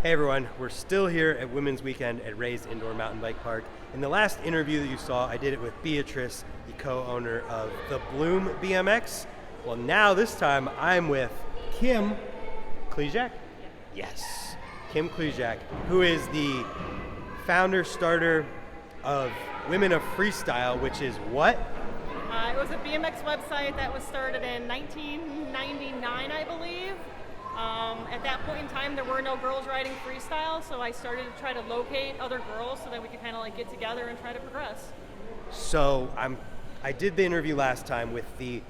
Hey everyone, we're still here at Women's Weekend at Ray's Indoor Mountain Bike Park. In the last interview that you saw, I did it with Beatrice, the co-owner of the Bloom BMX. Well, now this time I'm with Kim Klejak. Yes, Kim Klejak, who is the founder, starter of Women of Freestyle, which is what? It was a BMX website that was started in 1999, I believe. At that point in time, there were no girls riding freestyle, so I started to try to locate other girls so that we could kind of like get together and try to progress. So I did the interview last time with the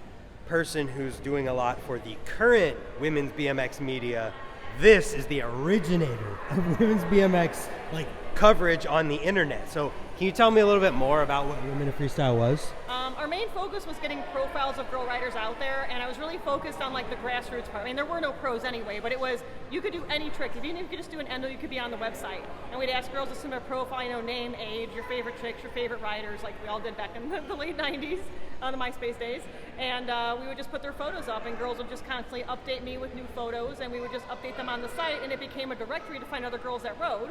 person who's doing a lot for the current women's BMX media. This is the originator of women's BMX coverage on the internet. So can you tell me a little bit more about what Women of Freestyle was? Our main focus was getting profiles of girl riders out there, and I was really focused on like the grassroots part. I mean, there were no pros anyway, but it was, you could do any trick. Even if you could just do an endo, you could be on the website. And we'd ask girls to submit a profile, name, age, your favorite tricks, your favorite riders, like we all did back in the late 90s on the MySpace days. And we would just put their photos up, and girls would just constantly update me with new photos, and we would just update them on the site, and it became a directory to find other girls that rode.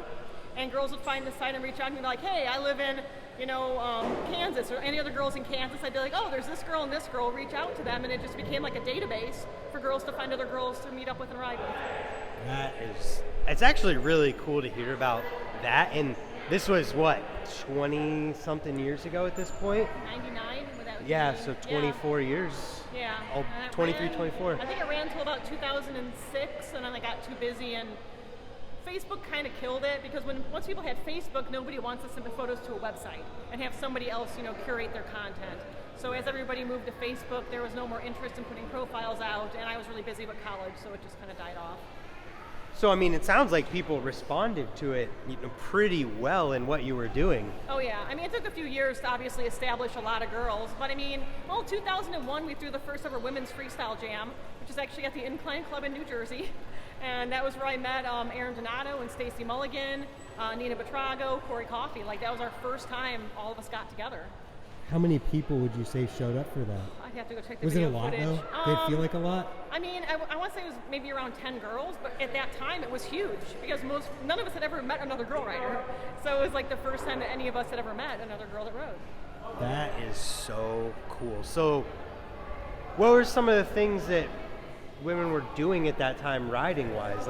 And girls would find the site and reach out to me like, hey, I live in, Kansas, or any other girls in Kansas. I'd be like, oh, there's this girl and this girl, reach out to them, and it just became like a database for girls to find other girls to meet up with and ride with. It's actually really cool to hear about that, and this was what, 20-something years ago at this point? 99? Yeah, so 24 years. Yeah. 23, 24. I think it ran until about 2006, and then I got too busy, and Facebook kind of killed it, because once people had Facebook, nobody wants to submit photos to a website and have somebody else, curate their content. So as everybody moved to Facebook, there was no more interest in putting profiles out, and I was really busy with college, so it just kind of died off. So, it sounds like people responded to it pretty well in what you were doing. Oh yeah, it took a few years to obviously establish a lot of girls, but 2001 we threw the first ever women's freestyle jam, which is actually at the Incline Club in New Jersey. And that was where I met Erin Donato and Stacy Mulligan, Nina Betrago, Corey Coffey. That was our first time all of us got together. How many people would you say showed up for that? I'd have to go check the video footage. Was it a lot though? Did it feel like a lot? I want to say it was maybe around 10 girls, but at that time it was huge because none of us had ever met another girl rider. So it was like the first time that any of us had ever met another girl that rode. That is so cool. So what were some of the things that women were doing at that time riding-wise?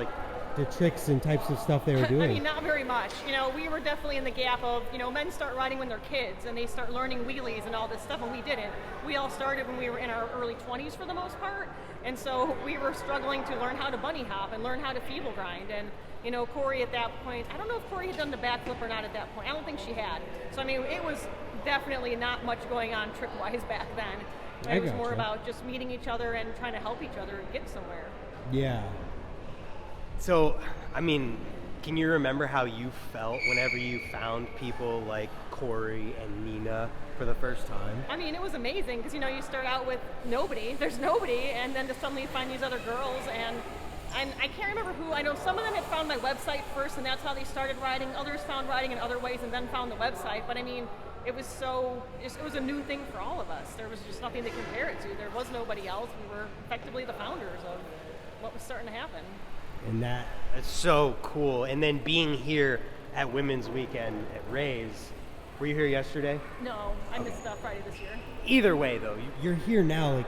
The tricks and types of stuff they were doing? Not very much. We were definitely in the gap of, men start riding when they're kids and they start learning wheelies and all this stuff, and we didn't. We all started when we were in our early 20s for the most part, and so we were struggling to learn how to bunny hop and learn how to feeble grind. And, Corey at that point, I don't know if Corey had done the backflip or not at that point. I don't think she had. So, it was definitely not much going on trick-wise back then. It was more about just meeting each other and trying to help each other get somewhere. Yeah. So, can you remember how you felt whenever you found people like Corey and Nina for the first time? It was amazing because, you start out with nobody, there's nobody, and then to suddenly find these other girls, and I can't remember who. I know some of them had found my website first, and that's how they started riding. Others found riding in other ways and then found the website, but it was a new thing for all of us. There was just nothing to compare it to. There was nobody else. We were effectively the founders of what was starting to happen. And that's so cool. And then being here at Women's Weekend at Ray's, were you here yesterday? No, I missed Friday this year. Either way, though, you're here now.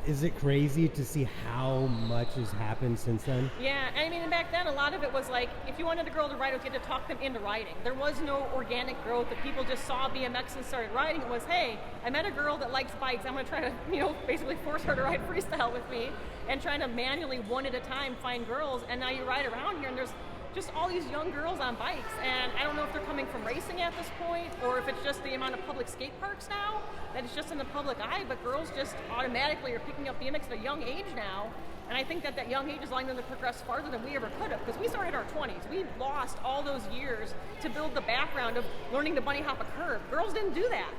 Is it crazy to see how much has happened since then? Yeah, back then a lot of it was if you wanted a girl to ride with, you had to talk them into riding. There was no organic growth that people just saw BMX and started riding. It was, hey, I met a girl that likes bikes. I'm going to try to, basically force her to ride freestyle with me, and trying to manually one at a time find girls. And now you ride around here and there's just all these young girls on bikes, and I don't know if they're coming from racing at this point or if it's just the amount of public skate parks now that it's just in the public eye, but girls just automatically are picking up BMX at a young age now, and I think that young age is allowing them to progress farther than we ever could have, because we started in our 20s. We lost all those years to build the background of learning to bunny hop a curve. Girls didn't do that.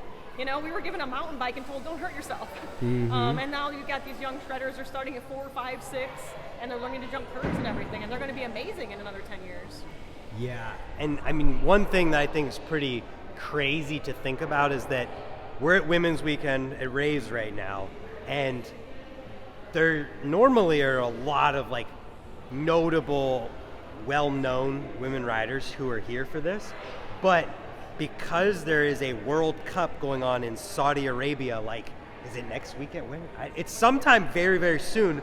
We were given a mountain bike and told, don't hurt yourself. Mm-hmm. And now you've got these young shredders who are starting at 4, 5, 6, and they're learning to jump curves and everything, and they're going to be amazing in another 10 years. Yeah, and one thing that I think is pretty crazy to think about is that we're at Women's Weekend at Ray's right now, and there normally are a lot of notable well-known women riders who are here for this, but because there is a World Cup going on in Saudi Arabia, like, is it next weekend? When? It's sometime very, very soon.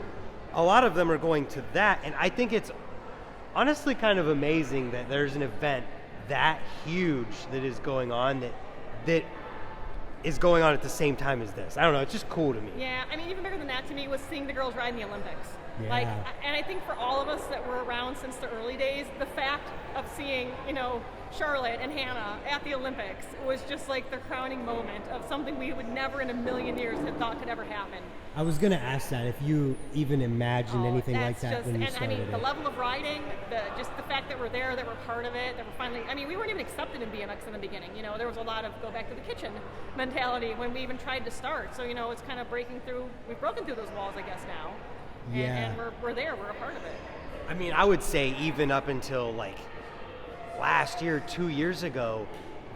A lot of them are going to that, and I think it's honestly kind of amazing that there's an event that huge that is going on that is going on at the same time as this. I don't know, it's just cool to me. Yeah, I mean, even bigger than that to me was seeing the girls ride in the Olympics. Yeah. Like, and I think for all of us that were around since the early days, the fact of seeing, Charlotte and Hannah at the Olympics was just like the crowning moment of something we would never in a million years have thought could ever happen. I was going to ask that, if you even imagined anything like that when you started the level of riding, just the fact that we're there, that we're part of it, that we're finally, we weren't even accepted in BMX in the beginning. There was a lot of go back to the kitchen mentality when we even tried to start. So, it's kind of breaking through, we've broken through those walls, I guess, now. And we're there, we're a part of it. I would say even up until like last year, 2 years ago,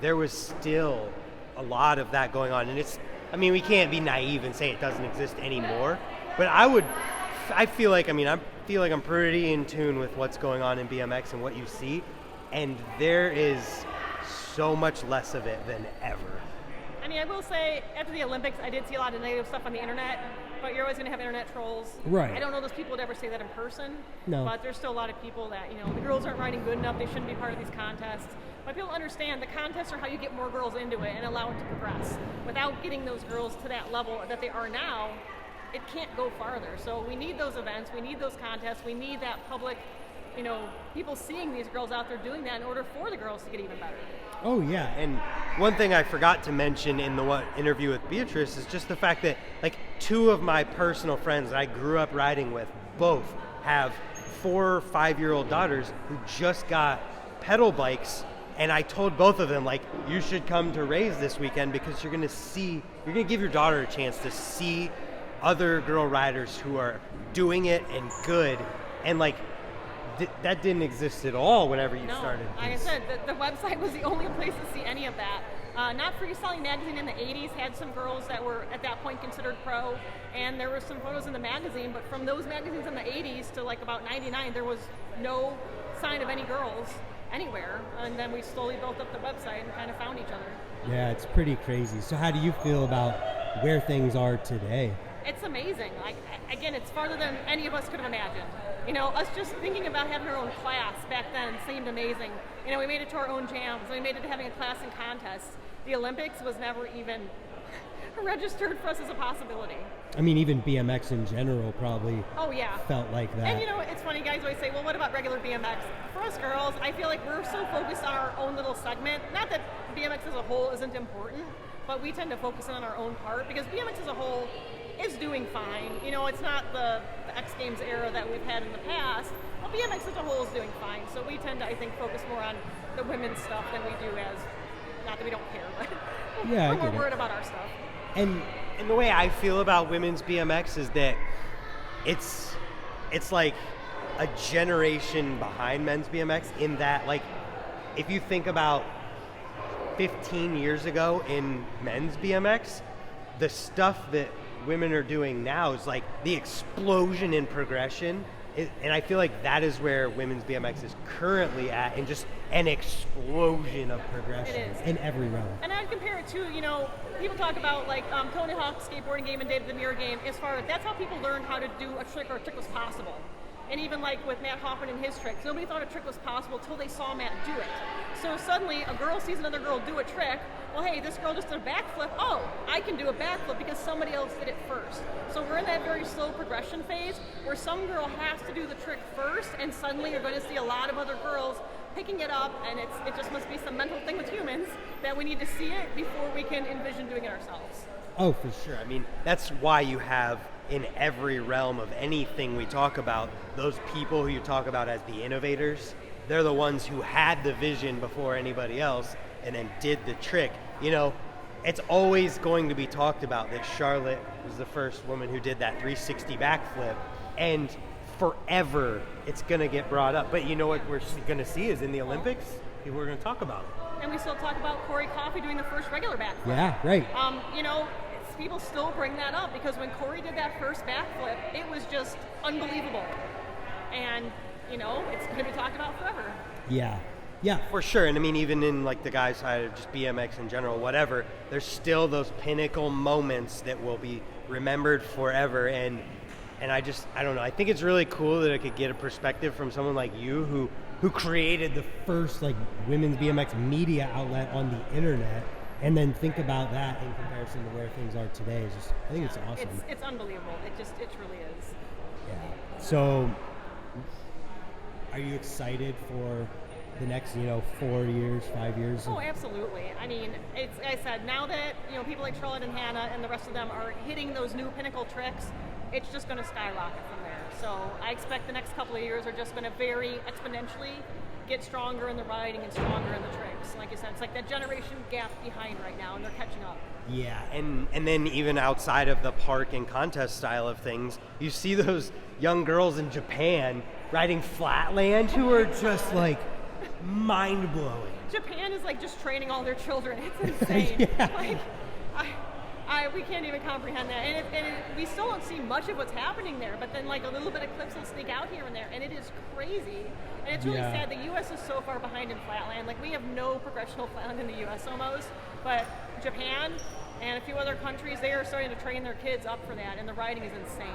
there was still a lot of that going on. And we can't be naive and say it doesn't exist anymore, but I feel like I'm pretty in tune with what's going on in BMX and what you see, and there is so much less of it than ever. I will say, after the Olympics, I did see a lot of negative stuff on the internet, but you're always going to have internet trolls. Right. I don't know those people would ever say that in person, no. But there's still a lot of people that, the girls aren't riding good enough, they shouldn't be part of these contests. But people understand the contests are how you get more girls into it and allow it to progress. Without getting those girls to that level that they are now, it can't go farther. So we need those events, we need those contests, we need that public, people seeing these girls out there doing that in order for the girls to get even better. Oh, yeah. And one thing I forgot to mention in the interview with Beatrice is just the fact that, like, two of my personal friends that I grew up riding with both have 4 or 5-year-old daughters who just got pedal bikes, and I told both of them, like, you should come to Raise this weekend because you're going to give your daughter a chance to see other girl riders who are doing it and good, and, like, that didn't exist at all whenever you started. Like I said, the website was the only place to see any of that. Not Free Selling Magazine in the 80s had some girls that were at that point considered pro, and there were some photos in the magazine, but from those magazines in the 80s to like about 99, there was no sign of any girls anywhere, and then we slowly built up the website and kind of found each other. Yeah, it's pretty crazy. So how do you feel about where things are today? It's amazing. Like, again, it's farther than any of us could have imagined. Us just thinking about having our own class back then seemed amazing. We made it to our own jams. We made it to having a class and contests. The Olympics was never even registered for us as a possibility. Even BMX in general probably felt like that. And it's funny, guys always say, well, what about regular BMX? For us girls, I feel like we're so focused on our own little segment. Not that BMX as a whole isn't important, but we tend to focus on our own part because BMX as a whole is doing fine. It's not the X Games era that we've had in the past, but BMX as a whole is doing fine. So we tend to, I think, focus more on the women's stuff than we do as, not that we don't care, but we're more worried about our stuff. And the way I feel about women's BMX is that it's like a generation behind men's BMX in that, like, if you think about 15 years ago in men's BMX, the stuff that women are doing now is like the explosion in progression, and I feel like that is where women's BMX is currently at, and just an explosion of progression. It is. In every realm. And I'd compare it to, people talk about like Tony Hawk's skateboarding game and David the Mirror game, as far as that's how people learned how to do a trick, or a trick was possible. And even like with Matt Hoffman and his tricks, nobody thought a trick was possible until they saw Matt do it. So suddenly a girl sees another girl do a trick. Well, hey, this girl just did a backflip. Oh, I can do a backflip because somebody else did it first. So we're in that very slow progression phase where some girl has to do the trick first, and suddenly you're going to see a lot of other girls picking it up, and it just must be some mental thing with humans that we need to see it before we can envision doing it ourselves. Oh, for sure. That's why you have in every realm of anything we talk about, those people who you talk about as the innovators, they're the ones who had the vision before anybody else and then did the trick. It's always going to be talked about that Charlotte was the first woman who did that 360 backflip, and forever it's going to get brought up. But what we're going to see is in the Olympics, we're going to talk about it. And we still talk about Corey Coffey doing the first regular backflip. Yeah, right. People still bring that up because when Corey did that first backflip, it was just unbelievable. And it's going to be talked about forever. Yeah. Yeah. For sure. And I mean, even in like the guys' side of just BMX in general, whatever, there's still those pinnacle moments that will be remembered forever. And I don't know. I think it's really cool that I could get a perspective from someone like you who created the first like women's BMX media outlet on the internet, and then think about that in comparison to where things are today. I think it's awesome. It's unbelievable. It truly is. Yeah. So, are you excited for the next, 4 years, 5 years? Oh, absolutely. I mean, it's, like I said, now that, people like Charlotte and Hannah and the rest of them are hitting those new pinnacle tricks, it's just going to skyrocket from there. So I expect the next couple of years are just going to very exponentially get stronger in the riding and stronger in the tricks. Like you said, it's like that generation gap behind right now, and they're catching up. Yeah, and then even outside of the park and contest style of things, you see those young girls in Japan riding flatland who are just like mind-blowing. Japan is like just training all their children. It's insane. Yeah. Like, we can't even comprehend that. And we still don't see much of what's happening there, but then like a little bit of clips will sneak out here and there, and it is crazy. And it's really sad. The U.S. is so far behind in flatland. Like, we have no professional flatland in the U.S. almost, but Japan and a few other countries, they are starting to train their kids up for that, and the riding is insane.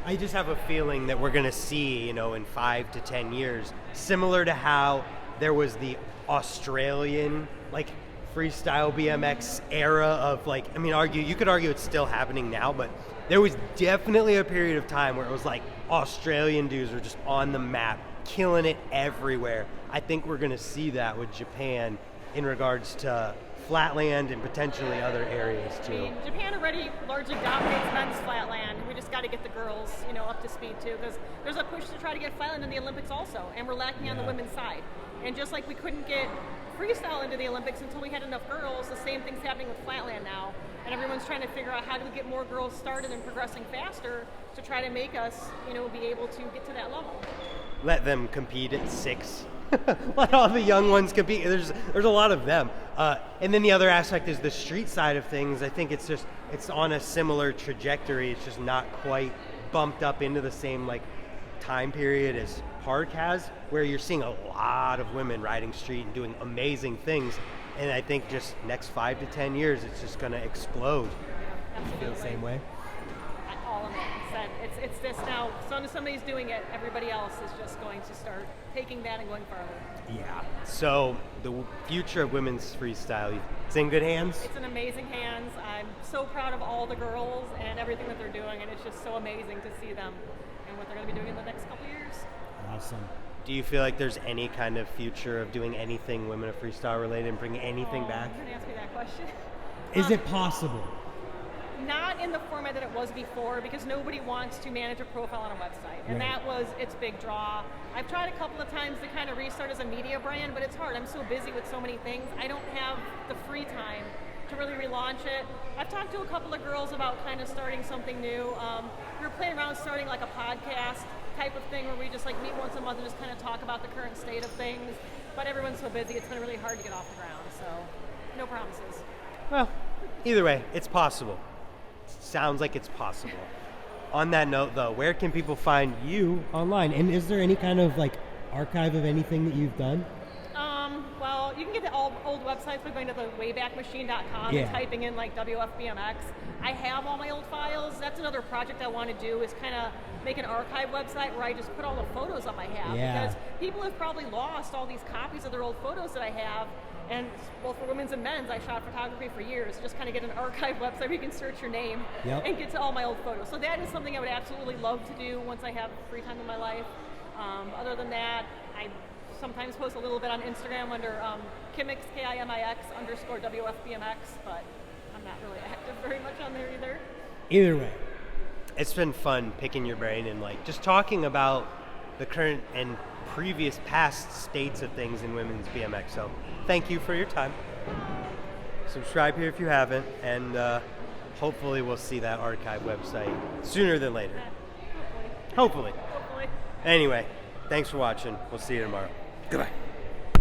I just have a feeling that we're going to see, in 5 to 10 years, similar to how there was the Australian, like, freestyle BMX era of, like, you could argue it's still happening now, but there was definitely a period of time where it was like Australian dudes were just on the map, killing it everywhere. I think we're going to see that with Japan in regards to flatland and potentially other areas too. I mean, Japan already largely dominates men's flatland. We just got to get the girls, up to speed too, because there's a push to try to get flatland in the Olympics also, and we're lacking on the women's side. And just like we couldn't get freestyle into the Olympics until we had enough girls, the same thing's happening with flatland now, and everyone's trying to figure out how do we get more girls started and progressing faster to try to make us, be able to get to that level. Let them compete at 6. Let all the young ones compete. There's a lot of them. And then the other aspect is the street side of things. I think it's on a similar trajectory. It's just not quite bumped up into the same like time period as park has, where you're seeing a lot of women riding street and doing amazing things. And I think just next 5 to 10 years, it's just going to explode. Yeah, you feel the same way? All of it. It's this now. As soon as somebody's doing it, everybody else is just going to start taking that and going farther. Yeah. So the future of women's freestyle, it's in good hands? It's in amazing hands. I'm so proud of all the girls and everything that they're doing, and it's just so amazing to see them and what they're going to be doing in the next couple years. Awesome. Do you feel like there's any kind of future of doing anything women of freestyle related and bringing anything back? You're going to ask me that question? Is it possible? Not in the format that it was before, because nobody wants to manage a profile on a website, and that was its big draw. I've tried a couple of times to kind of restart as a media brand, but it's hard. I'm so busy with so many things. I don't have the free time to really relaunch it. I've talked to a couple of girls about kind of starting something new. We were playing around starting like a podcast type of thing where we just like meet once a month and just kind of talk about the current state of things, but everyone's so busy, it's been really hard to get off the ground, so no promises. Well, either way, it's possible. Sounds like it's possible. On that note, though, where can people find you online? And is there any kind of like archive of anything that you've done? Well, you can get the old websites by going to the waybackmachine.com and typing in like WFBMX. I have all my old files. That's another project I want to do, is kind of make an archive website where I just put all the photos up I have. Because people have probably lost all these copies of their old photos that I have. And both for women's and men's, I shot photography for years. Just kind of get an archive website where you can search your name and get to all my old photos. So that is something I would absolutely love to do once I have free time in my life. Other than that, I sometimes post a little bit on Instagram under Kimix, KIMIX _WFBMX, but I'm not really active very much on there either. Either way. It's been fun picking your brain and like just talking about the current and previous past states of things in women's BMX. So thank you for your time. Subscribe here if you haven't, and hopefully we'll see that archive website sooner than later. Hopefully. Anyway, thanks for watching. We'll see you tomorrow. Goodbye.